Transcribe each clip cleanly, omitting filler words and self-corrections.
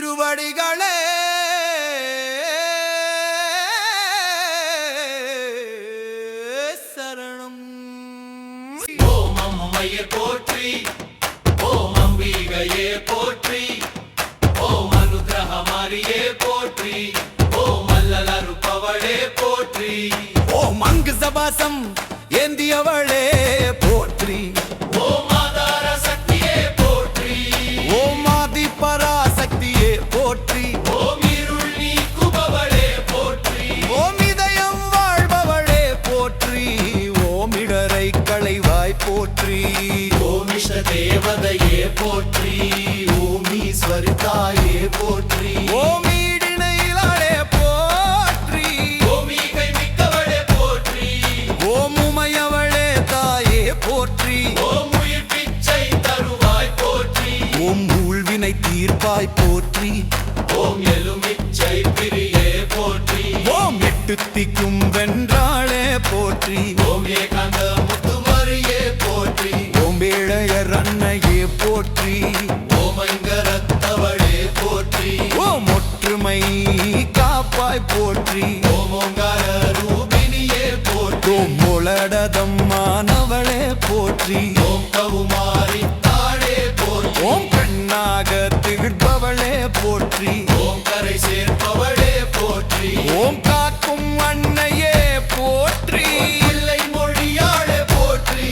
திருவடிகளே சரணம். ஓம் அம்மையே போற்றி, ஓம் அம்பிகையே போற்றி, ஓம் அனுகிரகமாரியே போற்றி, ஓம் அல்லலருப்பவளே போற்றி, ஓம் அங்கு சபாசம் ஏந்தியவளே போற்றி, ஓம் ஆதார சக்தியே போற்றி, ஓம் ஆதி பராசக்தியே போற்றி, ஓம் இருள் நீக்குபவளே போற்றி, ஓம் இதயம் வாழ்பவளே போற்றி, ஓம் இடரை களைவாய் போற்றி, ஓம் இஷ்ட தேவதையே போற்றி, ஓம் ஈஸ்வரி தாயே போற்றி, ஓம் ஈடிணையிலாளே போற்றி, ஓம் ஈகை மிக்கவளே போற்றி, ஓம் உமையவளே தாயே போற்றி, ஓம் உயிர் பிச்சை தருவாய் போற்றி, ஓம் ஊழ்வினை தீர்ப்பாய் போற்றி, ஓம் எலுமிச்சை பிரியே போற்றி, ஓம் எட்டு திக்கும் வென்றாளே போற்றி, ஓம் ஏகாந்த முத்துமரியே போற்றி, ஓம் ஏழையர் அன்னையே போற்றி, ஓம் ஐங்கரத்தவளே போற்றி, ஓம் ஒற்றுமை காப்பாய் போற்றி, ஓம் ஓங்கார ரூபினியே போற்றி, ஓம் ஒளடதம் மாணவளே போற்றி, ஓம் கவுமாரி தாளே போற்றி, ஓம் பெண்ணாக திகழ்பவளே போற்றி, ஓம் கரை சேர்ப்பவளே போற்றி, ஓம் காக்கும் அன்னையே போற்றி, பிள்ளை மொழியாளே போற்றி,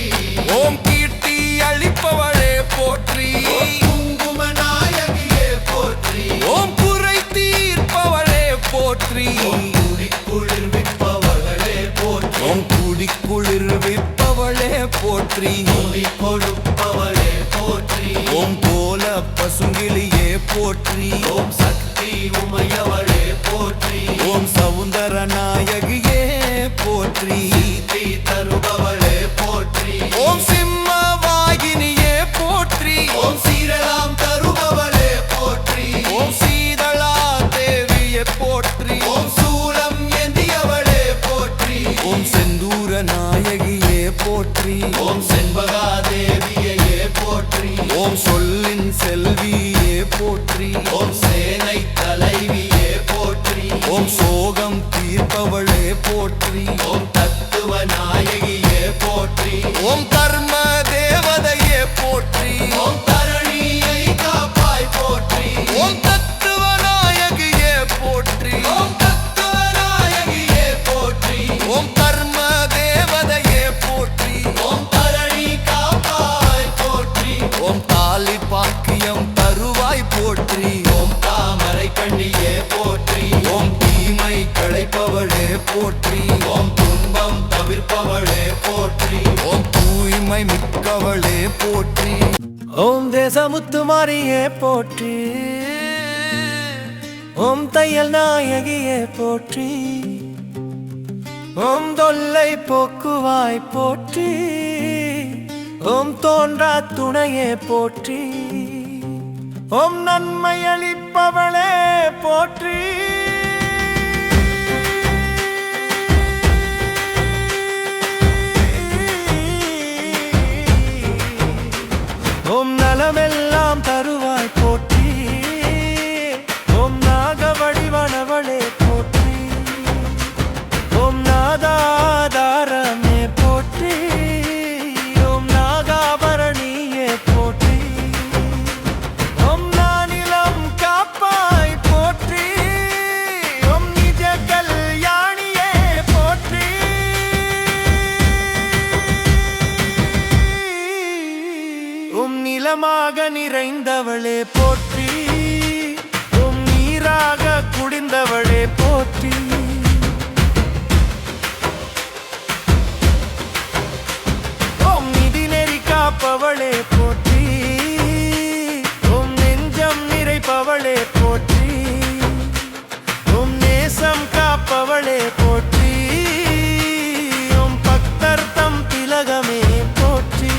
ஓம் கீர்த்தி அளிப்பவளே போற்றி, ஓம் குங்கும நாயகியே போற்றி, ஓம் குறை தீர்ப்பவளே போற்றி, ஓம் கூடி குளிர்விப்பவளே போற்றி, ஓம் கூடி குளிர்விப்பவளே போற்றி, ஓதி கொடுப்பவளே போற்றி, ஓம் கோல பசுங்கிலியே போற்றி, ஓம் சக்தி உமையவளே போற்றி, ஓம் சவுந்தர நாயகியே போற்றி, தீ தருபவளே போற்றி, ஓம் சிம்ம வாகினியே போற்றி, ஓம் சீரலாம் தருபவளே போற்றி, ஓம் சீதளா தேவியே போற்றி, ஓம் சூலம் ஏந்தியவளே போற்றி, ஓம் செந்தூர நாயகியே போற்றி, ஓம் செண்பகா தேவியே போற்றி, ஓம் சொல்லின் செல்வியே போற்றி, ஓம் சேனை தலைவியே போற்றி, ஓம் சோகம் தீர்ப்பவளே போற்றி, ஓம் தத்துவ நாயகியே போற்றி, ஓம் கர்ம தேவதையே போற்றி, ஓம் தரணியை காப்பாய் போற்றி, ஓம் தத்துவ நாயகியே போற்றி, ஓம் தத்துவ நாயகியே போற்றி, ஓம் கர்ம தேவதையே போற்றி, ஓம் தரணி காப்பாய் போற்றி, ஓம் தாலி பாக்கியம் தருவாய் போற்றி, ஓம் தாமரை கண்ணியே போற்றி, ஓம் தீமை களைப்பவளே போற்றி, ஓம் துன்பம் தவிர்ப்பவளே போற்றி, ஓம் தூய்மை மிக்கவளே போற்றி, ஓம் தேசமுத்துமாரியே போற்றி, ஓம் தையல் நாயகியே போற்றி, ஓம் தொல்லை போக்குவாய் போற்றி, ஓம் தோன்றா துணையே போற்றி, ஓம் நன்மை அளிப்பவளே போற்றி, ஓம் நலமெல்லாம் தருவாய் போற்றி, ஓம் நாக வடிவனவளே போற்றி, ஓம் நாதாதாரமே போற்றி, ஓம் நாகாபரணியே போற்றி, ஓம் நானிலம் காப்பாய் போற்றி, ஓம் நிஜ கல்யாணியே போற்றி, ஓம் நிலமாக நிறைந்தவளே போற்றி, ஓம் நீராக குடிந்தவளே போற்றி, ஓம் நிதி நெறி காப்பவளே போற்றி, ஓம் நெஞ்சம் நிறைப்பவளே போற்றி, ஓம் நேசம் காப்பவளே போற்றி, ஓம் பக்தர் தம் திலகமே போற்றி,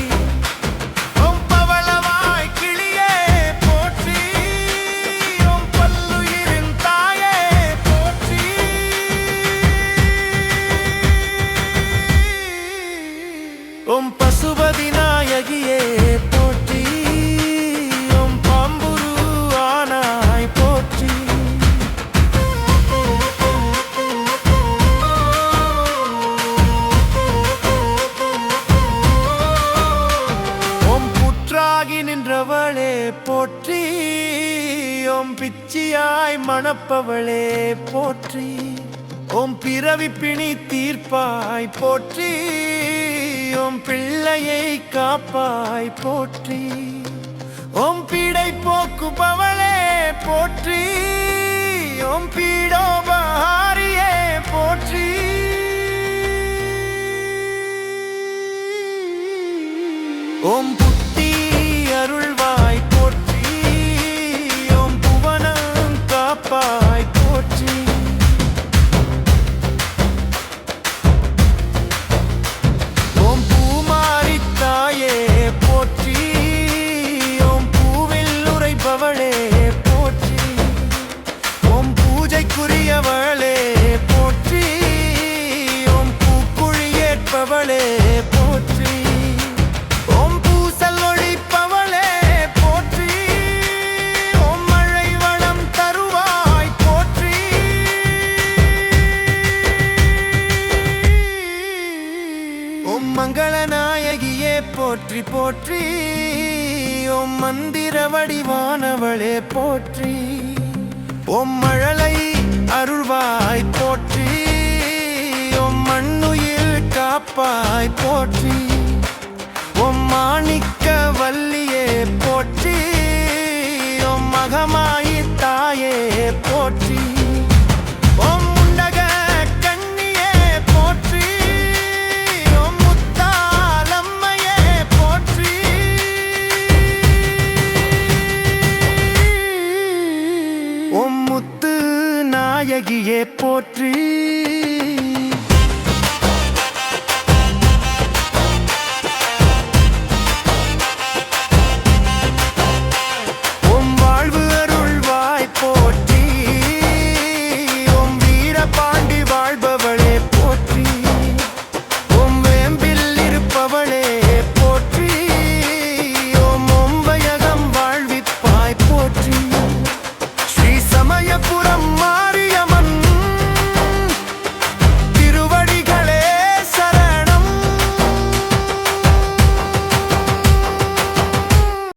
ஓம் பவளவாய் கிளியே போற்றி, ஓம் பல்லுயிரின் தாயே போற்றி, ஓம் பசுபதி நாயகியே போற்றி, ஓம் பாம்புரு ஆனாய் ஓம் பிச்சியாய் மணப்பவளே போற்றி ஓம் பிறவி பிணி தீர்ப்பாய் போற்றி ஓம் பிள்ளையை காப்பாய் போற்றி ஓம் பீடை போக்குபவளே போற்றி ஓம் பீடோபஹாரியே போற்றி ஓம் புத்தி அருள்வாய் போற்றி ஓம் புவனம் காப்பாய் போற்றி ஓம் பூமாரி தாயே போற்றி ஓம் பூவில் உரைப்பவளே போற்றி ஓம் பூஜைக்குரியவளே போற்றி ஓம் பூக்குழி ஏற்பவளே போற்றி ஓம் பூசல் ஒழிப்பவளே போற்றி ஓம் மழை வளம் தருவாய் போற்றி ஓம் மங்களநாயகியே போற்றி போற்றி ஓம் மந்திர வடிவானவளே போற்றி ஓம் மழலை அருள்வாய் போற்றி ஓம் மண்ணுயில் காப்பாய் போற்றி ஓம் மாணிக்க வல்லியே போற்றி ஓம் மகமாயி தாயே போற்றி ஓம் முண்டக கண்ணியே போற்றி ஓம் முத்தாலம்மையே போற்றி ஓம் முத்து நாயகியே போற்றி